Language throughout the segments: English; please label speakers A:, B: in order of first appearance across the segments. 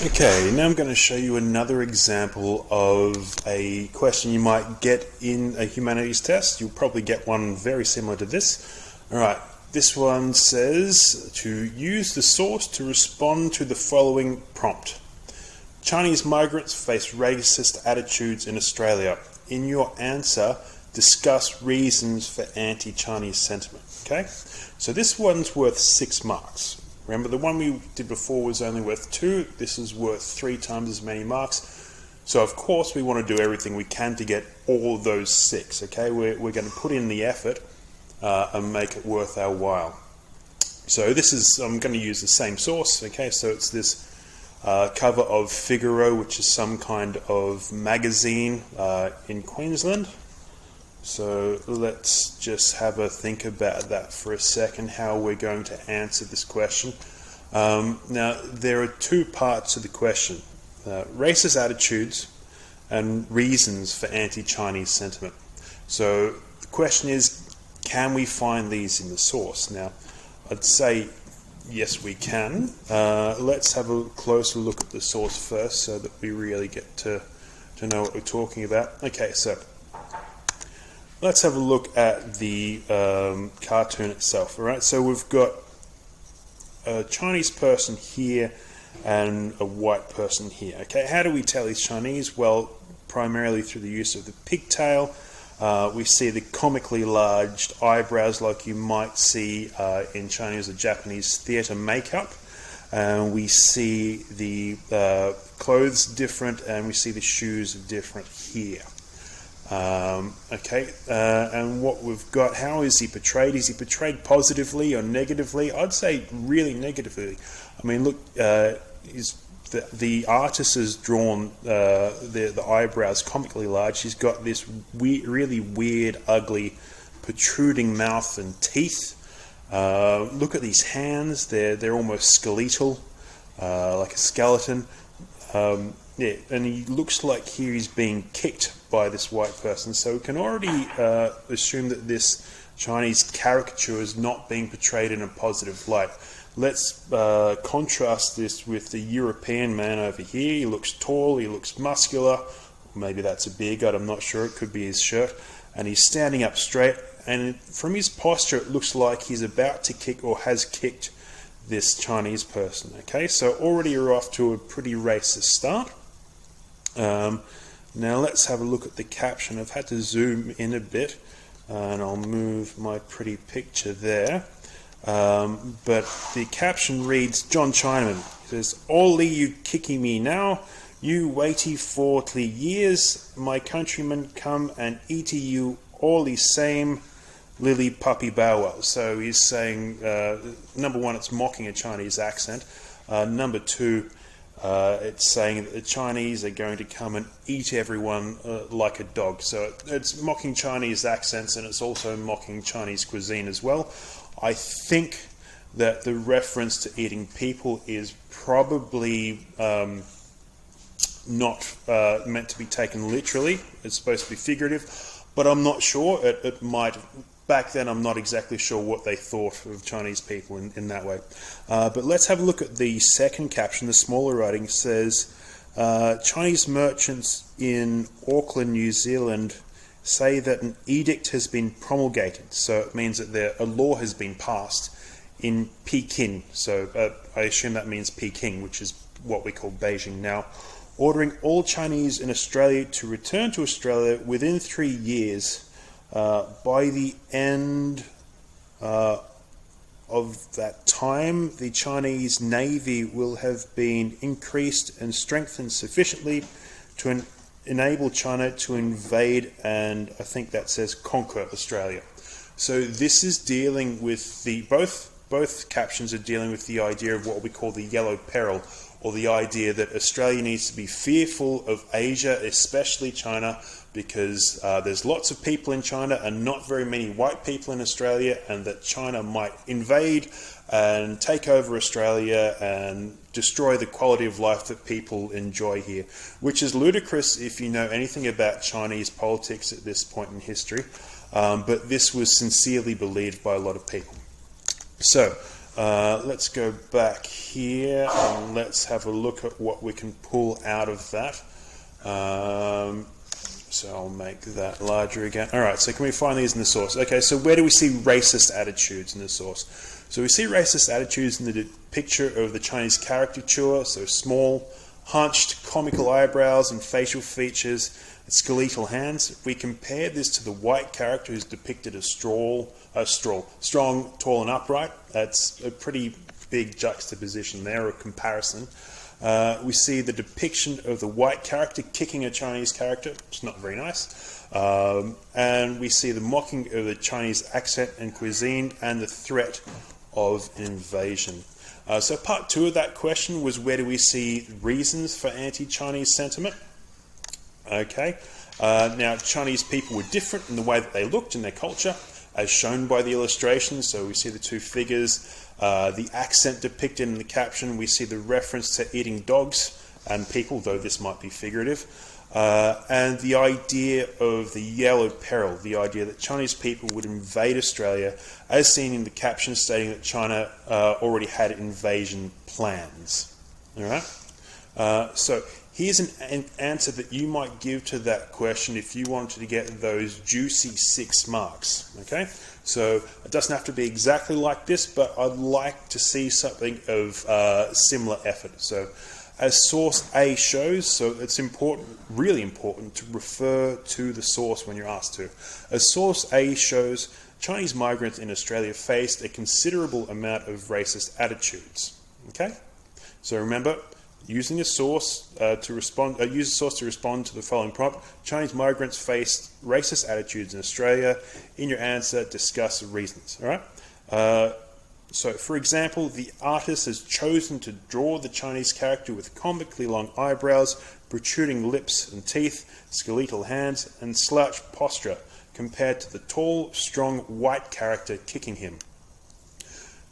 A: Okay, now I'm going to show you another example of a question you might get in a humanities test. You'll probably get one very similar to this. Alright, this one says to use the source to respond to the following prompt. Chinese migrants face racist attitudes in Australia. In your answer, discuss reasons for anti-Chinese sentiment. Okay, so this one's worth 6 marks. Remember, the one we did before was only worth 2. This is worth 3 times as many marks. So, of course, we want to do everything we can to get all those 6. Okay, we're going to put in the effort and make it worth our while. So I'm going to use the same source. Okay, so it's this cover of Figaro, which is some kind of magazine in Queensland. So let's just have a think about that for a second, how we're going to answer this question. Now, there are 2 parts to the question. Racist attitudes and reasons for anti-Chinese sentiment. So the question is, can we find these in the source? Now, I'd say yes, we can. Let's have a closer look at the source first so that we really get to know what we're talking about. Okay, so let's have a look at the cartoon itself. All right, so we've got a Chinese person here and a white person here. Okay, how do we tell he's Chinese? Well, primarily through the use of the pigtail. We see the comically large eyebrows like you might see in Chinese or Japanese theatre makeup. We see the clothes different, and we see the shoes different here. And what we've got, how is he portrayed? Is he portrayed positively or negatively? I'd say really negatively. I mean, look, the artist has drawn the eyebrows comically large. He's got this really weird, ugly, protruding mouth and teeth. Look at these hands. They're almost skeletal, like a skeleton. Yeah, and he looks like here he's being kicked by this white person. So we can already assume that this Chinese caricature is not being portrayed in a positive light. Let's contrast this with the European man over here. He looks tall, he looks muscular. Maybe that's a beer gut, I'm not sure. It could be his shirt. And he's standing up straight. And from his posture, it looks like he's about to kick or has kicked this Chinese person. Okay, so already you're off to a pretty racist start. Now let's have a look at the caption. I've had to zoom in a bit, and I'll move my pretty picture there. But the caption reads, John Chinaman says, "All you kicking me now, you waity 40 years, my countrymen come and eat you all the same lily puppy bow wow." So he's saying, number one, it's mocking a Chinese accent. Number 2, it's saying that the Chinese are going to come and eat everyone like a dog. So it's mocking Chinese accents, and it's also mocking Chinese cuisine as well. I think that the reference to eating people is probably not meant to be taken literally. It's supposed to be figurative, but I'm not sure. It might. Back then, I'm not exactly sure what they thought of Chinese people in that way. But let's have a look at the second caption. The smaller writing says, Chinese merchants in Auckland, New Zealand say that an edict has been promulgated. So it means that a law has been passed in Peking. So I assume that means Peking, which is what we call Beijing now, ordering all Chinese in Australia to return to Australia within 3 years. By the end of that time, the Chinese Navy will have been increased and strengthened sufficiently to enable China to invade and, I think that says, conquer Australia. So this is dealing with both captions are dealing with the idea of what we call the yellow peril, or the idea that Australia needs to be fearful of Asia, especially China, because there's lots of people in China and not very many white people in Australia, and that China might invade and take over Australia and destroy the quality of life that people enjoy here, which is ludicrous if you know anything about Chinese politics at this point in history, but this was sincerely believed by a lot of people. So Let's go back here and let's have a look at what we can pull out of that. So I'll make that larger again. All right, so can we find these in the source? Okay, so where do we see racist attitudes in the source? So we see racist attitudes in the picture of the Chinese caricature, so small, hunched, comical eyebrows and facial features, and skeletal hands. If we compare this to the white character who's depicted as strong, tall and upright, that's a pretty big juxtaposition there, or comparison. We see the depiction of the white character kicking a Chinese character. It's not very nice. And we see the mocking of the Chinese accent and cuisine and the threat of an invasion. So part 2 of that question was, where do we see reasons for anti-Chinese sentiment? Okay. Now, Chinese people were different in the way that they looked and their culture, as shown by the illustration. So we see the 2 figures. The accent depicted in the caption, we see the reference to eating dogs and people, though this might be figurative, and the idea of the yellow peril, the idea that Chinese people would invade Australia, as seen in the caption stating that China already had invasion plans. All right? So here's an answer that you might give to that question if you wanted to get those juicy 6 marks. Okay? So it doesn't have to be exactly like this, but I'd like to see something of similar effort. So as source A shows, so it's important, really important, to refer to the source when you're asked to. As source A shows, Chinese migrants in Australia faced a considerable amount of racist attitudes. Okay? So remember, using a source to respond to the following prompt. Chinese migrants faced racist attitudes in Australia. In your answer, discuss the reasons. All right. So, for example, the artist has chosen to draw the Chinese character with comically long eyebrows, protruding lips and teeth, skeletal hands, and slouched posture, compared to the tall, strong white character kicking him.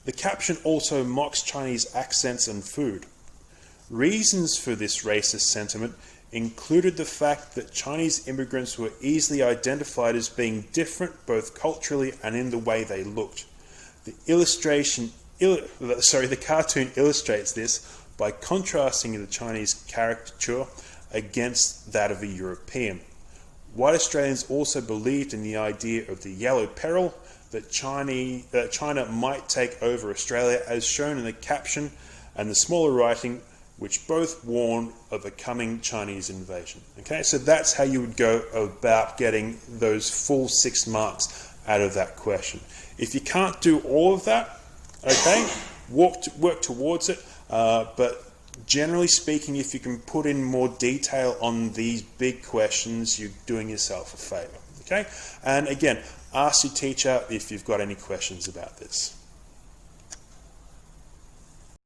A: The caption also mocks Chinese accents and food. Reasons for this racist sentiment included the fact that Chinese immigrants were easily identified as being different both culturally and in the way they looked. The cartoon illustrates this by contrasting the Chinese caricature against that of a European. White Australians also believed in the idea of the yellow peril, that China might take over Australia, as shown in the caption and the smaller writing, which both warn of a coming Chinese invasion. Okay, so that's how you would go about getting those full 6 marks out of that question. If you can't do all of that, okay, work towards it, but generally speaking, if you can put in more detail on these big questions, you're doing yourself a favour. Okay, and again, ask your teacher if you've got any questions about this.